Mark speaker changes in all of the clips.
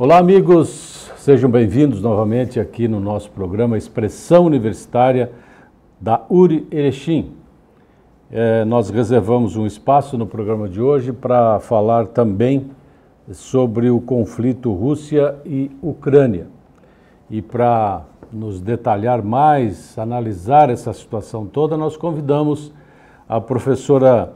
Speaker 1: Olá, amigos, sejam bem-vindos novamente aqui no nosso programa Expressão Universitária da URI Erechim. Nós reservamos um espaço no programa de hoje para falar também sobre o conflito Rússia e Ucrânia. E para nos detalhar mais, analisar essa situação toda, nós convidamos a professora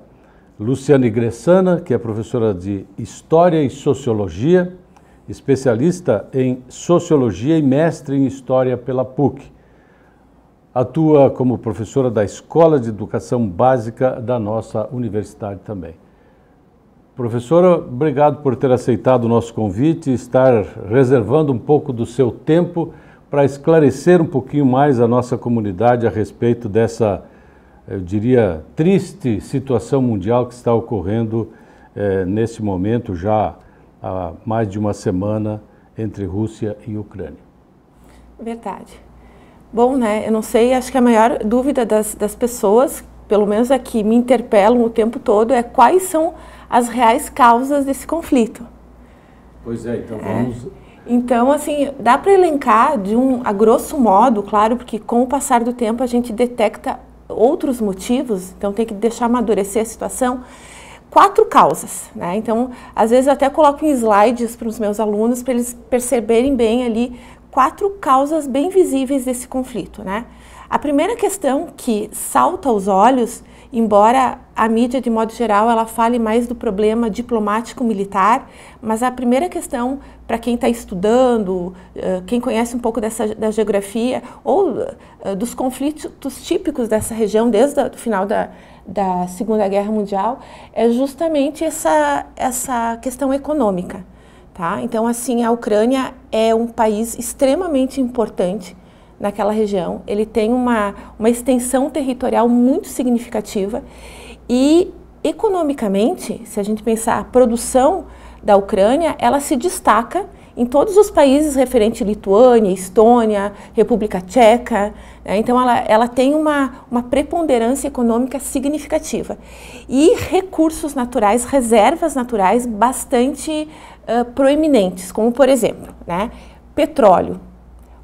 Speaker 1: Luciane Gressana, que é professora de História e Sociologia, especialista em Sociologia e mestre em História pela PUC. Atua como professora da Escola de Educação Básica da nossa universidade também. Professora, obrigado por ter aceitado o nosso convite e estar reservando um pouco do seu tempo para esclarecer um pouquinho mais a nossa comunidade a respeito dessa, eu diria, triste situação mundial que está ocorrendo nesse momento já há mais de uma semana entre Rússia e Ucrânia.
Speaker 2: Verdade. Bom, né, eu não sei, acho que a maior dúvida das pessoas, pelo menos aqui, me interpelam o tempo todo, é quais são as reais causas desse conflito.
Speaker 1: Pois é, então vamos...
Speaker 2: Então, assim, dá para elencar a grosso modo, claro, porque com o passar do tempo a gente detecta outros motivos, então tem que deixar amadurecer a situação. 4 causas, né? Então, às vezes eu até coloco em slides para os meus alunos, para eles perceberem bem ali 4 causas bem visíveis desse conflito, né? A primeira questão que salta aos olhos, embora a mídia, de modo geral, ela fale mais do problema diplomático-militar, mas a primeira questão, para quem está estudando, quem conhece um pouco da geografia ou dos conflitos típicos dessa região, desde o final da Segunda Guerra Mundial, é justamente essa questão econômica. Tá? Então, assim, a Ucrânia é um país extremamente importante naquela região. Ele tem uma extensão territorial muito significativa e, economicamente, se a gente pensar a produção da Ucrânia, ela se destaca em todos os países referentes a Lituânia, Estônia, República Tcheca, né? Então ela tem uma preponderância econômica significativa e recursos naturais, reservas naturais bastante proeminentes, como por exemplo, né, petróleo.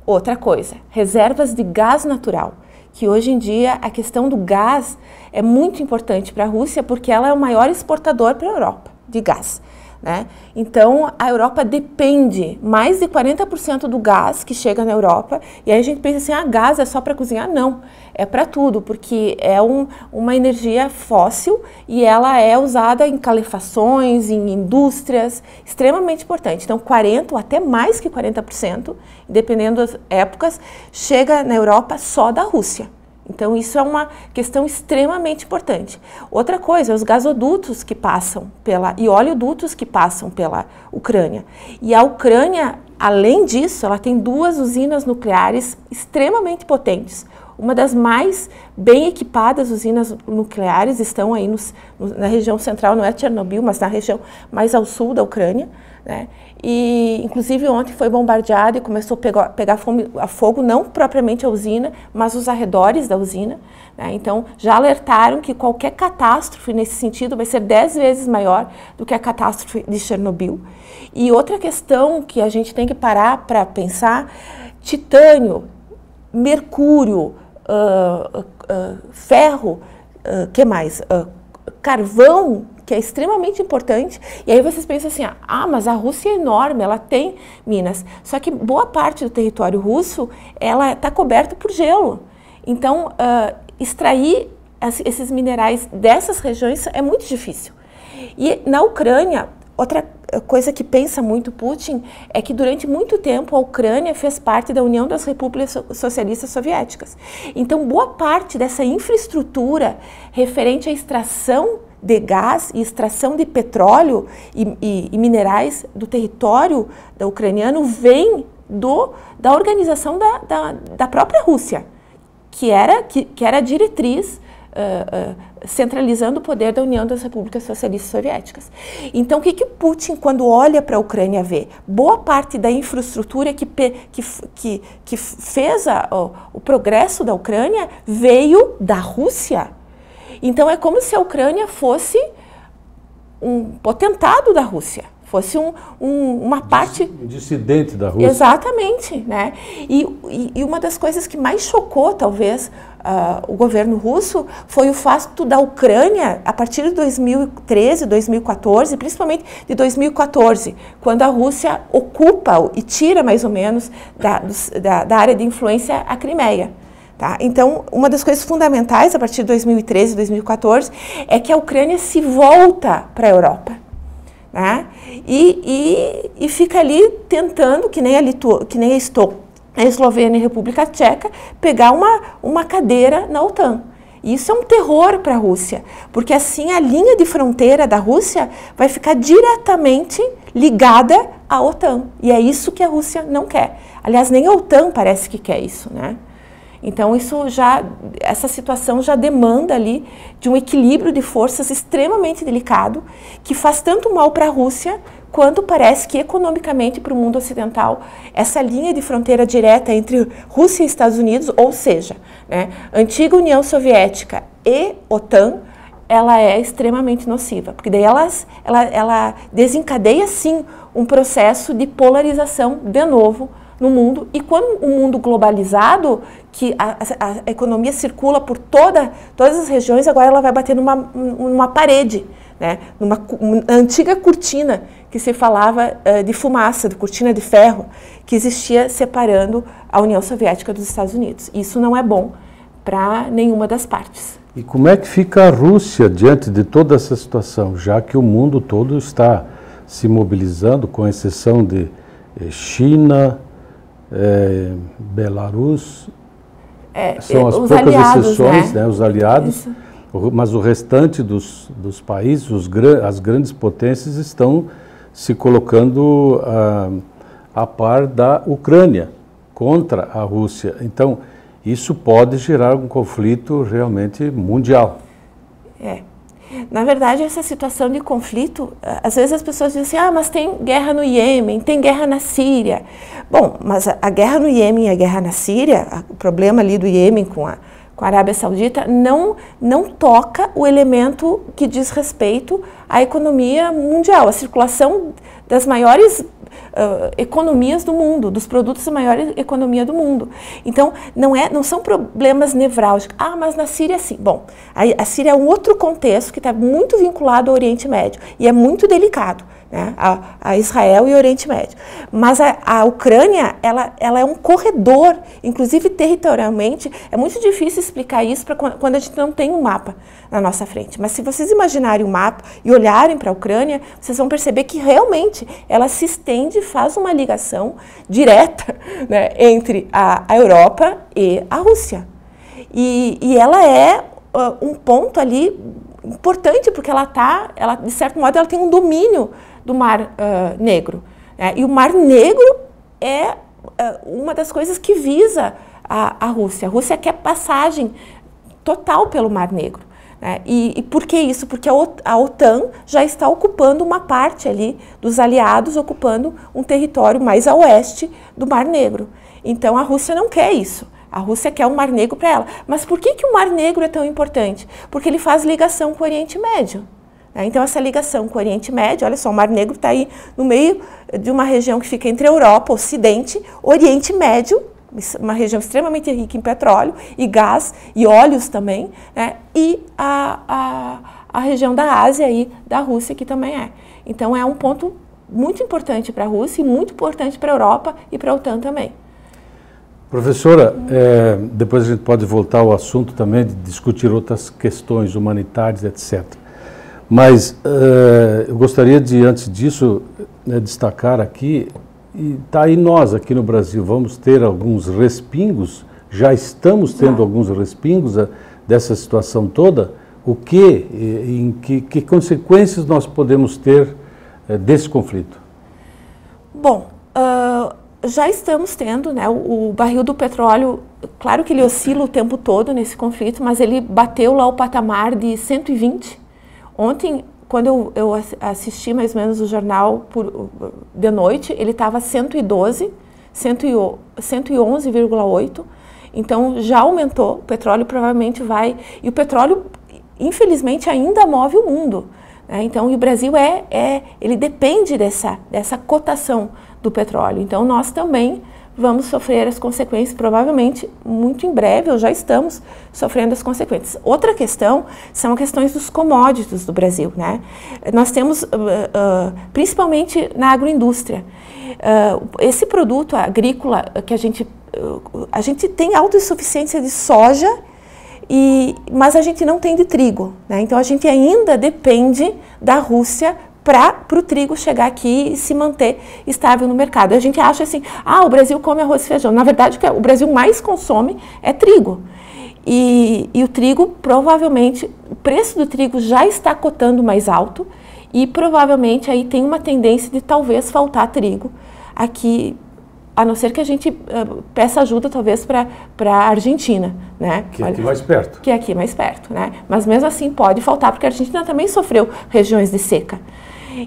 Speaker 2: Outra coisa, reservas de gás natural, que hoje em dia a questão do gás é muito importante para a Rússia porque ela é o maior exportador para a Europa de gás. Né? Então, a Europa depende mais de 40% do gás que chega na Europa, e aí a gente pensa assim, gás é só para cozinhar? Não, é para tudo, porque é uma energia fóssil e ela é usada em calefações, em indústrias, extremamente importante. Então, 40% ou até mais que 40%, dependendo das épocas, chega na Europa só da Rússia. Então, isso é uma questão extremamente importante. Outra coisa, os gasodutos que passam e oleodutos que passam pela Ucrânia. E a Ucrânia, além disso, ela tem 2 usinas nucleares extremamente potentes. Uma das mais bem equipadas usinas nucleares estão aí na região central, não é Chernobyl, mas na região mais ao sul da Ucrânia, né? E, inclusive, ontem foi bombardeado e começou a pegar fogo, não propriamente a usina, mas os arredores da usina, né? Então, já alertaram que qualquer catástrofe nesse sentido vai ser 10 vezes maior do que a catástrofe de Chernobyl. E outra questão que a gente tem que parar para pensar, titânio, mercúrio, ferro, que mais? Carvão, que é extremamente importante, e aí vocês pensam assim, mas a Rússia é enorme, ela tem minas, só que boa parte do território russo, ela está coberta por gelo, então extrair esses minerais dessas regiões é muito difícil. E na Ucrânia, outra coisa que pensa muito Putin é que durante muito tempo a Ucrânia fez parte da União das Repúblicas Socialistas Soviéticas. Então, boa parte dessa infraestrutura referente à extração de gás e extração de petróleo e minerais do território ucraniano vem da organização da própria Rússia, que era a diretriz centralizando o poder da União das Repúblicas Socialistas Soviéticas. Então, o que o Putin, quando olha para a Ucrânia, vê? Boa parte da infraestrutura que fez o progresso da Ucrânia veio da Rússia. Então, é como se a Ucrânia fosse um potentado da Rússia, fosse uma parte...
Speaker 1: dissidente da Rússia.
Speaker 2: Exatamente, né? E uma das coisas que mais chocou, talvez, o governo russo foi o fato da Ucrânia, a partir de 2013, 2014, principalmente de 2014, quando a Rússia ocupa e tira mais ou menos da área de influência a Crimeia. Tá? Então, uma das coisas fundamentais a partir de 2013, 2014, é que a Ucrânia se volta para a Europa. Né? E fica ali tentando, que nem a Eslovênia e a República Tcheca, pegar uma cadeira na OTAN. E isso é um terror para a Rússia, porque assim a linha de fronteira da Rússia vai ficar diretamente ligada à OTAN. E é isso que a Rússia não quer. Aliás, nem a OTAN parece que quer isso, né? Então, essa situação já demanda ali de um equilíbrio de forças extremamente delicado, que faz tanto mal para a Rússia, quanto parece que economicamente para o mundo ocidental, essa linha de fronteira direta entre Rússia e Estados Unidos, ou seja, né, antiga União Soviética e OTAN, ela é extremamente nociva, porque daí ela desencadeia sim um processo de polarização de novo no mundo, e quando um mundo globalizado, que a economia circula por todas as regiões, agora ela vai bater numa parede, né? Numa antiga cortina que se falava de fumaça, de cortina de ferro, que existia separando a União Soviética dos Estados Unidos. Isso não é bom para nenhuma das partes.
Speaker 1: E como é que fica a Rússia diante de toda essa situação, já que o mundo todo está se mobilizando, com exceção de China, Belarus, são as poucas
Speaker 2: aliados,
Speaker 1: exceções, né? Os aliados, isso. Mas o restante dos países, as grandes potências estão se colocando a par da Ucrânia contra a Rússia. Então, isso pode gerar um conflito realmente mundial.
Speaker 2: Na verdade, essa situação de conflito, às vezes as pessoas dizem assim, mas tem guerra no Iêmen, tem guerra na Síria. Bom, mas a guerra no Iêmen e a guerra na Síria, o problema ali do Iêmen com a Arábia Saudita, não toca o elemento que diz respeito à economia mundial, a circulação das maiores economias do mundo, dos produtos da maior economia do mundo. Então, não são problemas nevrálgicos. Mas na Síria sim. Bom, a Síria é um outro contexto que está muito vinculado ao Oriente Médio e é muito delicado, né? A Israel e o Oriente Médio. Mas a Ucrânia, ela é um corredor, inclusive territorialmente, é muito difícil explicar isso quando a gente não tem um mapa na nossa frente. Mas se vocês imaginarem o mapa e olharem para a Ucrânia, vocês vão perceber que realmente ela se estende, faz uma ligação direta, né, entre a Europa e a Rússia. E ela é um ponto ali importante, porque ela de certo modo, ela tem um domínio do Mar Negro. Né? E o Mar Negro é uma das coisas que visa a Rússia. A Rússia quer passagem total pelo Mar Negro. Né? E por que isso? Porque a OTAN já está ocupando uma parte ali dos aliados, ocupando um território mais a oeste do Mar Negro. Então a Rússia não quer isso. A Rússia quer o Mar Negro para ela. Mas por que o Mar Negro é tão importante? Porque ele faz ligação com o Oriente Médio. Então, essa ligação com o Oriente Médio, olha só, o Mar Negro está aí no meio de uma região que fica entre a Europa, Ocidente, Oriente Médio, uma região extremamente rica em petróleo e gás e óleos também, né? E a região da Ásia e da Rússia, que também é. Então, é um ponto muito importante para a Rússia e muito importante para a Europa e para a OTAN também.
Speaker 1: Professora, depois a gente pode voltar ao assunto também de discutir outras questões humanitárias, etc. Mas eu gostaria de, antes disso, destacar aqui, e está aí nós aqui no Brasil, vamos ter alguns respingos, já estamos tendo alguns respingos dessa situação toda. Que consequências nós podemos ter desse conflito?
Speaker 2: Bom, já estamos tendo, né, o barril do petróleo, claro que ele oscila o tempo todo nesse conflito, mas ele bateu lá o patamar de 120. Ontem, quando eu assisti mais ou menos o jornal de noite, ele estava 112, 111,8, então já aumentou, o petróleo provavelmente vai, e o petróleo, infelizmente, ainda move o mundo. né? Então, e o Brasil ele depende dessa cotação do petróleo. Então, nós também vamos sofrer as consequências, provavelmente, muito em breve, ou já estamos sofrendo as consequências. Outra questão são as questões dos commodities do Brasil, né? Nós temos, principalmente na agroindústria, esse produto agrícola que a gente tem autossuficiência de soja, mas a gente não tem de trigo, né? Então a gente ainda depende da Rússia para o trigo chegar aqui e se manter estável no mercado. A gente acha assim, o Brasil come arroz e feijão. Na verdade, o que o Brasil mais consome é trigo. E o trigo, provavelmente, o preço do trigo já está cotando mais alto e provavelmente aí tem uma tendência de talvez faltar trigo aqui, a não ser que a gente peça ajuda talvez para a Argentina, né?
Speaker 1: Que é aqui mais perto.
Speaker 2: Que é aqui mais perto, né? Mas mesmo assim pode faltar, porque a Argentina também sofreu regiões de seca.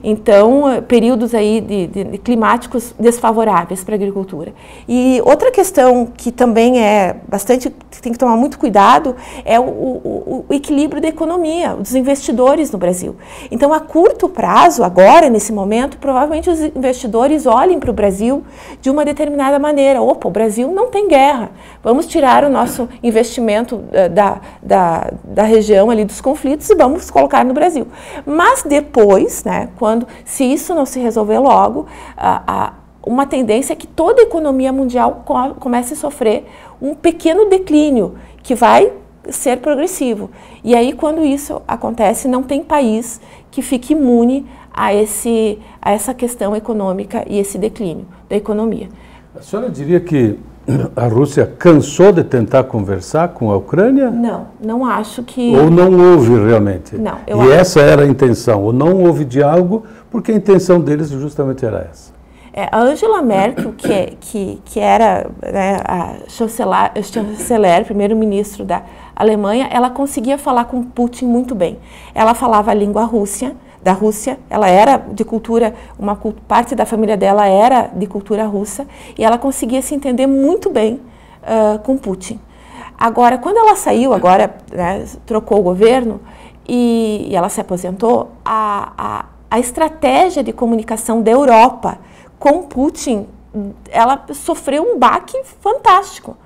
Speaker 2: Então, períodos aí de climáticos desfavoráveis para a agricultura. E outra questão que também é bastante, tem que tomar muito cuidado, é o equilíbrio da economia, dos investidores no Brasil. Então, a curto prazo, agora, nesse momento, provavelmente os investidores olhem para o Brasil de uma determinada maneira. Opa, o Brasil não tem guerra, vamos tirar o nosso investimento da região ali dos conflitos e vamos colocar no Brasil. Mas depois, né, se isso não se resolver logo, uma tendência é que toda a economia mundial comece a sofrer um pequeno declínio, que vai ser progressivo. E aí, quando isso acontece, não tem país que fique imune a essa questão econômica e esse declínio da economia.
Speaker 1: A senhora diria que a Rússia cansou de tentar conversar com a Ucrânia?
Speaker 2: Não, não acho que...
Speaker 1: Ou não houve realmente?
Speaker 2: Não,
Speaker 1: essa era a intenção, ou não houve diálogo, porque a intenção deles justamente era essa.
Speaker 2: A Angela Merkel, que era, né, a chanceler, primeiro-ministro da Alemanha, ela conseguia falar com Putin muito bem. Ela falava a língua da Rússia, ela era de cultura, parte da família dela era de cultura russa, e ela conseguia se entender muito bem com Putin. Agora, quando ela saiu, né, trocou o governo e ela se aposentou, a estratégia de comunicação da Europa com Putin, ela sofreu um baque fantástico.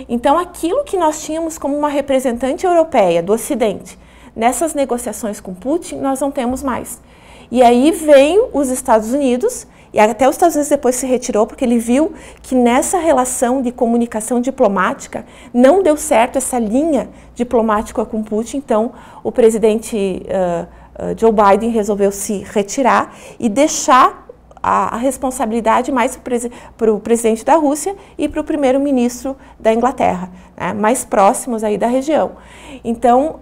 Speaker 2: Então, aquilo que nós tínhamos como uma representante europeia do Ocidente, nessas negociações com Putin, nós não temos mais. E aí vem os Estados Unidos, e até os Estados Unidos depois se retirou, porque ele viu que nessa relação de comunicação diplomática não deu certo essa linha diplomática com Putin. Então, o presidente Joe Biden resolveu se retirar e deixar a responsabilidade mais para o presidente da Rússia e para o primeiro-ministro da Inglaterra, né, mais próximos aí da região. Então,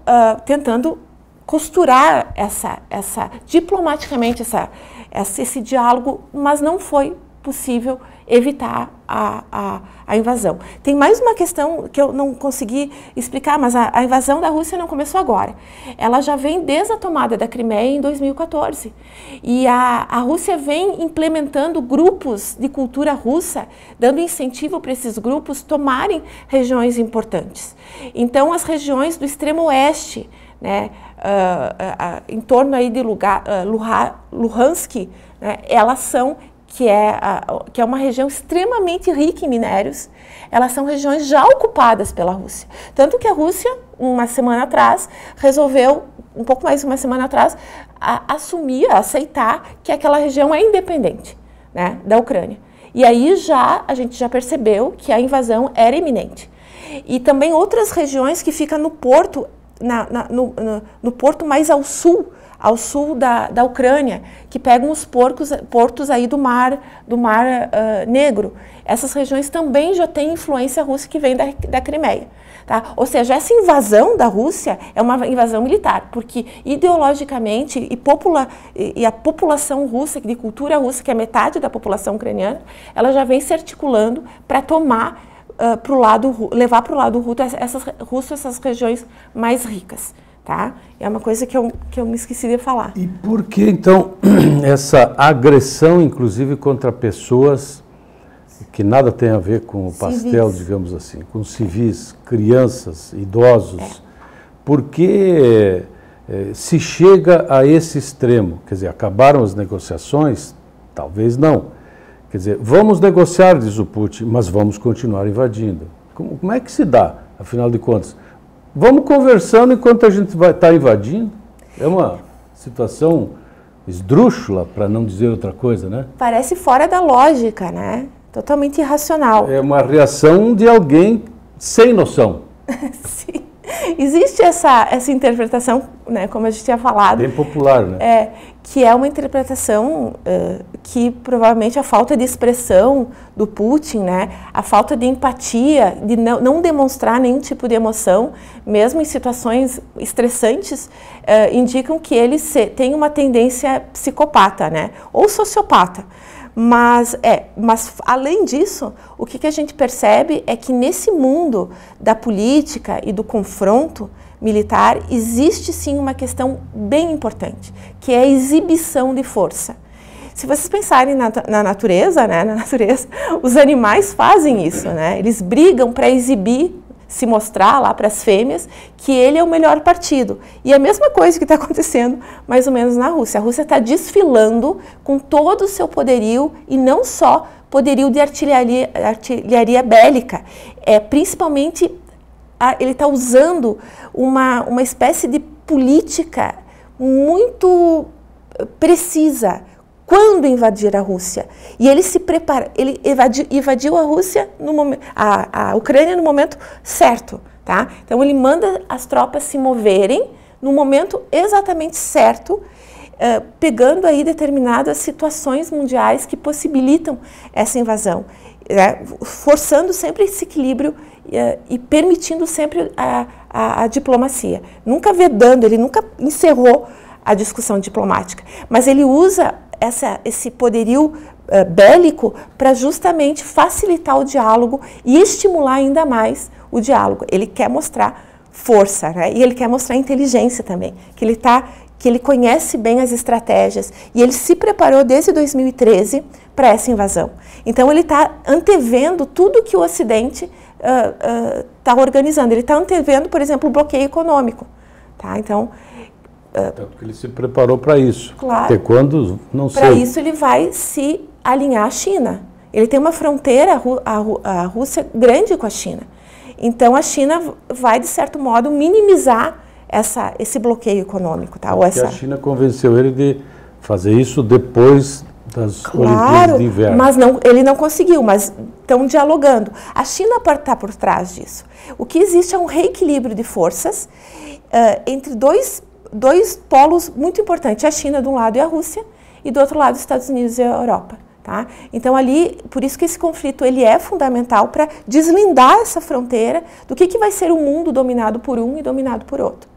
Speaker 2: tentando costurar diplomaticamente esse diálogo, mas não foi possível evitar a invasão. Tem mais uma questão que eu não consegui explicar, mas a invasão da Rússia não começou agora. Ela já vem desde a tomada da Crimeia em 2014. E a Rússia vem implementando grupos de cultura russa, dando incentivo para esses grupos tomarem regiões importantes. Então, as regiões do extremo oeste, né, em torno aí de Luhansk, né, elas são que é uma região extremamente rica em minérios, elas são regiões já ocupadas pela Rússia. Tanto que a Rússia, uma semana atrás, resolveu, um pouco mais de uma semana atrás, aceitar que aquela região é independente, né, da Ucrânia. E aí a gente já percebeu que a invasão era iminente. E também outras regiões que ficam no porto, no porto mais ao sul da Ucrânia, que pegam os portos aí do Mar Negro. Essas regiões também já têm influência russa que vem da Crimeia. Tá? Ou seja, essa invasão da Rússia é uma invasão militar, porque ideologicamente e a população russa, de cultura russa, que é metade da população ucraniana, ela já vem se articulando para tomar levar para o lado russo essas regiões mais ricas. Tá? É uma coisa que eu me esqueci de falar.
Speaker 1: E por que, então, essa agressão, inclusive, contra pessoas que nada tem a ver com o pastel, digamos assim, com civis, crianças, idosos? Por que se chega a esse extremo, quer dizer, acabaram as negociações? Talvez não. Quer dizer, vamos negociar, diz o Putin, mas vamos continuar invadindo. Como é que se dá, afinal de contas? Vamos conversando enquanto a gente vai estar invadindo? É uma situação esdrúxula, para não dizer outra coisa, né?
Speaker 2: Parece fora da lógica, né? Totalmente irracional.
Speaker 1: É uma reação de alguém sem noção.
Speaker 2: Sim. Existe essa interpretação, né, como a gente tinha falado.
Speaker 1: Bem popular, né?
Speaker 2: Que é uma interpretação que provavelmente a falta de expressão do Putin, né, a falta de empatia, de não demonstrar nenhum tipo de emoção, mesmo em situações estressantes, indicam que ele tem uma tendência psicopata, né, ou sociopata. Mas além disso, o que a gente percebe é que nesse mundo da política e do confronto militar existe sim uma questão bem importante, que é a exibição de força. Se vocês pensarem na natureza, né, os animais fazem isso, né? Eles brigam para exibir, se mostrar lá para as fêmeas que ele é o melhor partido. E a mesma coisa que está acontecendo mais ou menos na Rússia. A Rússia está desfilando com todo o seu poderio, e não só poderio de artilharia bélica, principalmente ele está usando uma espécie de política muito precisa. Quando invadir a Rússia? E ele se prepara, ele invadiu a Rússia, a Ucrânia no momento certo, tá? Então ele manda as tropas se moverem no momento exatamente certo, pegando aí determinadas situações mundiais que possibilitam essa invasão, né? Forçando sempre esse equilíbrio e permitindo sempre a diplomacia. Nunca vedando, ele nunca encerrou a discussão diplomática, mas ele usa esse poderio bélico para justamente facilitar o diálogo e estimular ainda mais o diálogo. Ele quer mostrar força, né? E ele quer mostrar inteligência também, que ele conhece bem as estratégias, e ele se preparou desde 2013 para essa invasão. Então ele está antevendo tudo que o Ocidente está organizando. Ele está antevendo, por exemplo, o bloqueio econômico, tá? Então
Speaker 1: tanto que ele se preparou para isso.
Speaker 2: Claro.
Speaker 1: Até quando, não sei.
Speaker 2: Para isso ele vai se alinhar à China. Ele tem uma fronteira, a Rússia, grande com a China. Então a China vai, de certo modo, minimizar esse bloqueio econômico. Tá?
Speaker 1: Porque a China convenceu ele de fazer isso depois das Olimpíadas de Inverno.
Speaker 2: Mas ele não conseguiu, mas estão dialogando. A China está por trás disso. O que existe é um reequilíbrio de forças entre dois polos muito importantes, a China de um lado e a Rússia, e do outro lado os Estados Unidos e a Europa. Tá? Então ali, por isso que esse conflito ele é fundamental para deslindar essa fronteira do que vai ser o mundo dominado por um e dominado por outro.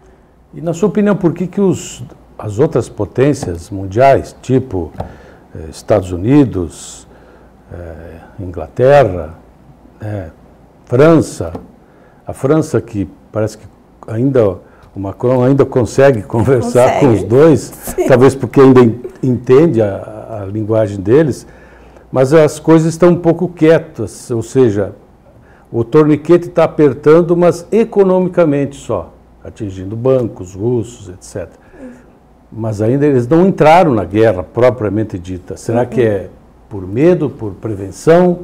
Speaker 1: E na sua opinião, por que as outras potências mundiais, tipo Estados Unidos, Inglaterra, França, a França que parece que o Macron ainda consegue conversar com os dois, sim, talvez porque ainda entende a linguagem deles, mas as coisas estão um pouco quietas, ou seja, o torniquete está apertando, mas economicamente só, atingindo bancos, russos, etc. Mas ainda eles não entraram na guerra propriamente dita. Será que é por medo, por prevenção?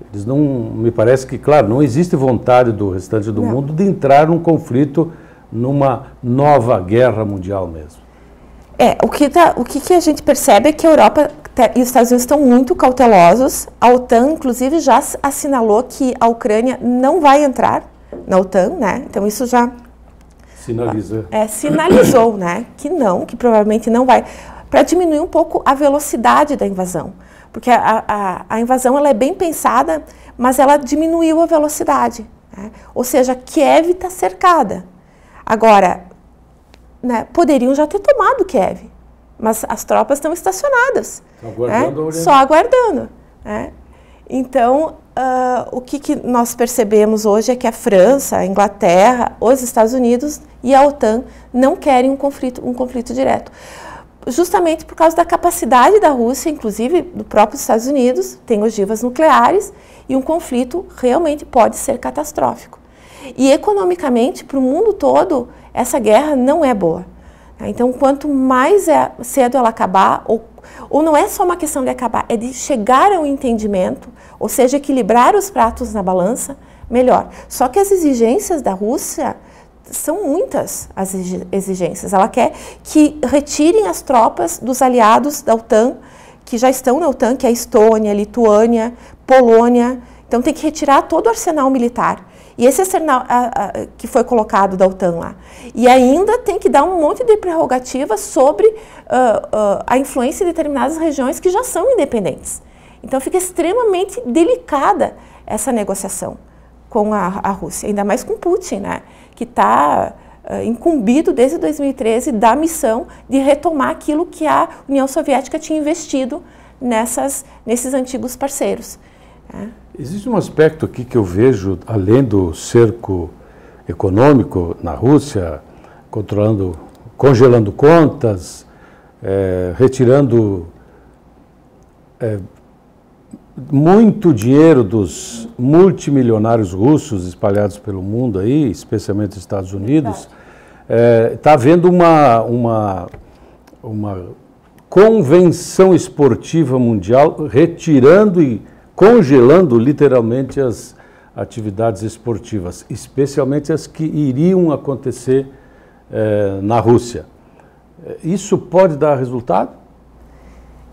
Speaker 1: Eles não, me parece que, claro, não existe vontade do restante do mundo de entrar num conflito, numa nova guerra mundial mesmo.
Speaker 2: O que a gente percebe é que a Europa e os Estados Unidos estão muito cautelosos. A OTAN, inclusive, já assinalou que a Ucrânia não vai entrar na OTAN, né? Então isso já sinalizou, né? Que provavelmente não vai, para diminuir um pouco a velocidade da invasão, porque a invasão ela é bem pensada, mas ela diminuiu a velocidade, né? Ou seja, Kiev está cercada. Agora, né, poderiam já ter tomado Kiev, mas as tropas estão estacionadas, só aguardando. Né? Então, o que nós percebemos hoje é que a França, a Inglaterra, os Estados Unidos e a OTAN não querem um conflito direto. Justamente por causa da capacidade da Rússia, inclusive do próprio Estados Unidos, tem ogivas nucleares, e um conflito realmente pode ser catastrófico. E economicamente, para o mundo todo, essa guerra não é boa. Então, quanto mais cedo ela acabar, ou não é só uma questão de acabar, é de chegar ao entendimento, ou seja, equilibrar os pratos na balança, melhor. Só que as exigências da Rússia são muitas, as exigências. Ela quer que retirem as tropas dos aliados da OTAN, que já estão na OTAN, que é a Estônia, Lituânia, Polônia. Então tem que retirar todo o arsenal militar. E esse arsenal que foi colocado da OTAN lá. E ainda tem que dar um monte de prerrogativas sobre a influência em determinadas regiões que já são independentes. Então fica extremamente delicada essa negociação com a Rússia, ainda mais com Putin, né, que está incumbido desde 2013 da missão de retomar aquilo que a União Soviética tinha investido nesses antigos parceiros. Né.
Speaker 1: Existe um aspecto aqui que eu vejo, além do cerco econômico na Rússia, congelando contas, retirando muito dinheiro dos multimilionários russos espalhados pelo mundo aí, especialmente nos Estados Unidos. Está havendo uma convenção esportiva mundial retirando e congelando literalmente as atividades esportivas, especialmente as que iriam acontecer na Rússia. Isso pode dar resultado?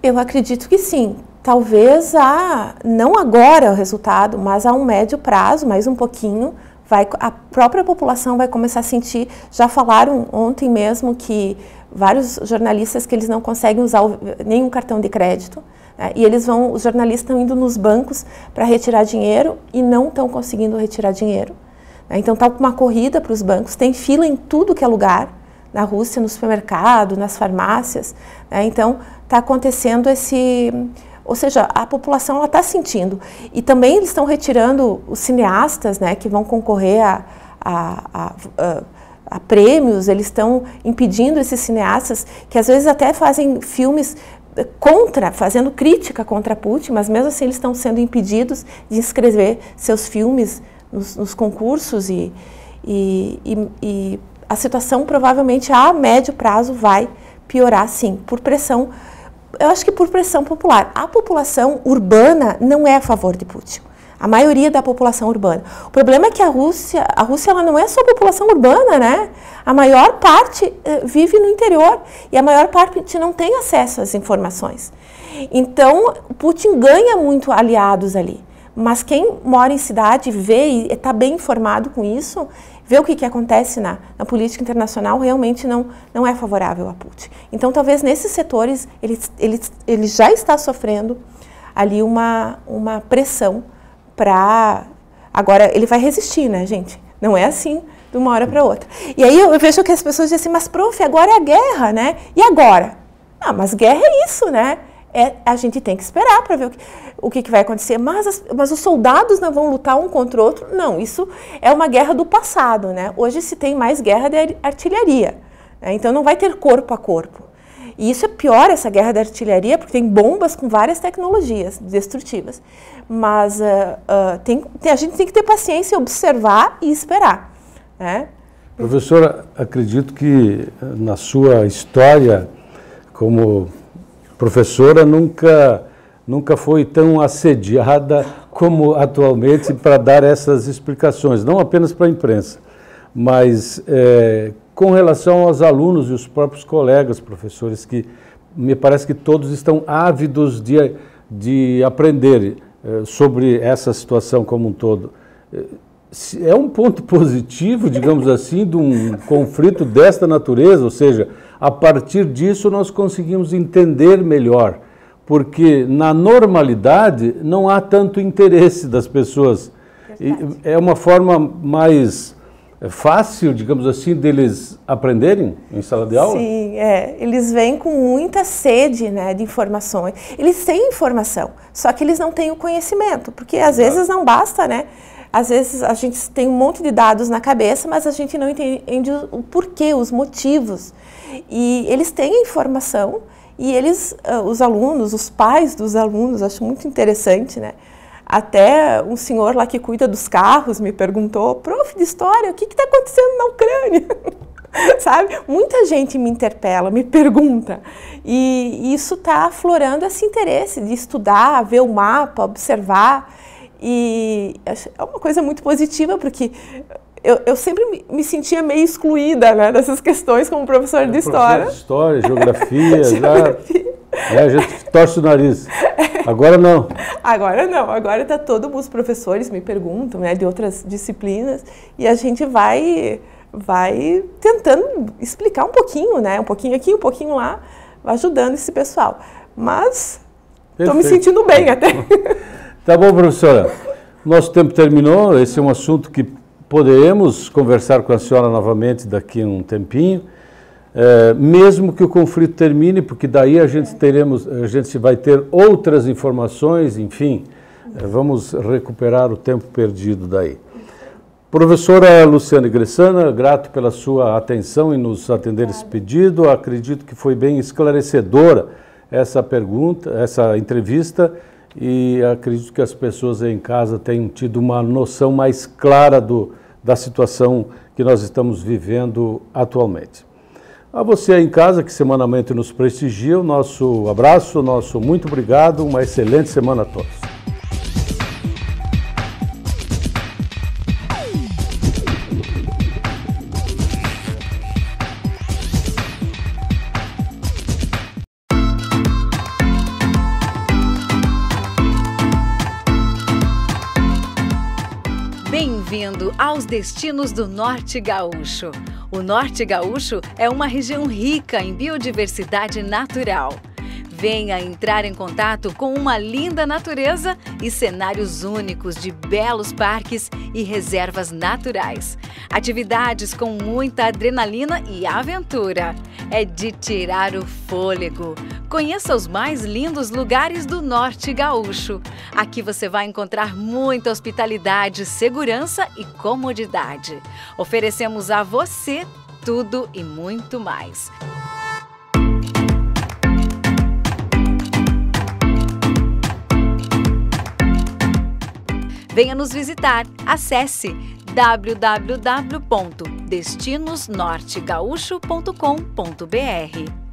Speaker 2: Eu acredito que sim. Talvez não agora o resultado, mas a um médio prazo, mais um pouquinho, a própria população vai começar a sentir. Já falaram ontem mesmo que vários jornalistas que eles não conseguem usar nenhum cartão de crédito, né, e os jornalistas estão indo nos bancos para retirar dinheiro e não estão conseguindo retirar dinheiro. Né, então está uma corrida para os bancos, tem fila em tudo que é lugar, na Rússia, no supermercado, nas farmácias, né, então está acontecendo ou seja, a população está sentindo. E também eles estão retirando os cineastas, né, que vão concorrer a prêmios, eles estão impedindo esses cineastas, que às vezes até fazem filmes fazendo crítica contra Putin, mas mesmo assim eles estão sendo impedidos de inscrever seus filmes nos concursos e a situação provavelmente a médio prazo vai piorar, sim, por pressão. Eu acho que por pressão popular. A população urbana não é a favor de Putin. A maioria da população urbana. O problema é que a Rússia ela não é só a população urbana, né? A maior parte vive no interior e a maior parte não tem acesso às informações. Então, Putin ganha muito aliados ali. Mas quem mora em cidade, vê e está bem informado com isso, vê o que acontece na política internacional, realmente não é favorável a Putin. Então, talvez nesses setores, ele já está sofrendo ali uma pressão para... Agora, ele vai resistir, né, gente? Não é assim de uma hora para outra. E aí eu vejo que as pessoas dizem assim, mas prof, agora é a guerra, né? E agora? Ah, mas guerra é isso, né? A gente tem que esperar para ver o que vai acontecer, mas os soldados não vão lutar um contra o outro. Não, isso é uma guerra do passado, né? Hoje se tem mais guerra de artilharia, né? Então não vai ter corpo a corpo. E isso é pior, essa guerra de artilharia, porque tem bombas com várias tecnologias destrutivas. Mas a gente tem que ter paciência, observar e esperar, né?
Speaker 1: Professora, acredito que na sua história como professora nunca foi tão assediada como atualmente para dar essas explicações, não apenas para a imprensa, mas com relação aos alunos e os próprios colegas professores, que me parece que todos estão ávidos de aprender sobre essa situação como um todo. É um ponto positivo, digamos assim, de um conflito desta natureza, ou seja, a partir disso nós conseguimos entender melhor, porque na normalidade não há tanto interesse das pessoas. É uma forma mais fácil, digamos assim, deles aprenderem em sala de aula?
Speaker 2: Sim, eles vêm com muita sede, né, de informações. Eles têm informação, só que eles não têm o conhecimento, porque às vezes não basta, né? Às vezes a gente tem um monte de dados na cabeça, mas a gente não entende o porquê, os motivos. E eles têm a informação e os alunos, os pais dos alunos, acho muito interessante, né? Até um senhor lá que cuida dos carros me perguntou, prof de história, o que está acontecendo na Ucrânia? sabe? Muita gente me interpela, me pergunta, e isso está aflorando esse interesse de estudar, ver o mapa, observar, e é uma coisa muito positiva, porque eu sempre me sentia meio excluída, né, dessas questões como professor de história.
Speaker 1: História, geografia, a gente torce o nariz. Agora não.
Speaker 2: Agora não, agora tá todos os professores me perguntam, né, de outras disciplinas, e a gente vai tentando explicar um pouquinho, né, um pouquinho aqui, um pouquinho lá, ajudando esse pessoal. Mas estou me sentindo bem até.
Speaker 1: Tá bom, professora. Nosso tempo terminou, esse é um assunto que poderemos conversar com a senhora novamente daqui a um tempinho, mesmo que o conflito termine, porque daí a gente vai ter outras informações, enfim, vamos recuperar o tempo perdido daí. Professora Luciane Gressana, grato pela sua atenção em nos atender esse pedido, acredito que foi bem esclarecedora essa pergunta, essa entrevista, e acredito que as pessoas aí em casa tenham tido uma noção mais clara da situação que nós estamos vivendo atualmente. A você aí em casa que semanalmente nos prestigia, o nosso abraço, nosso muito obrigado, uma excelente semana a todos.
Speaker 3: Bem-vindo aos destinos do Norte Gaúcho. O Norte Gaúcho é uma região rica em biodiversidade natural. Venha entrar em contato com uma linda natureza e cenários únicos de belos parques e reservas naturais. Atividades com muita adrenalina e aventura. É de tirar o fôlego. Conheça os mais lindos lugares do Norte Gaúcho. Aqui você vai encontrar muita hospitalidade, segurança e comodidade. Oferecemos a você tudo e muito mais. Venha nos visitar. Acesse www.destinosnortegaúcho.com.br.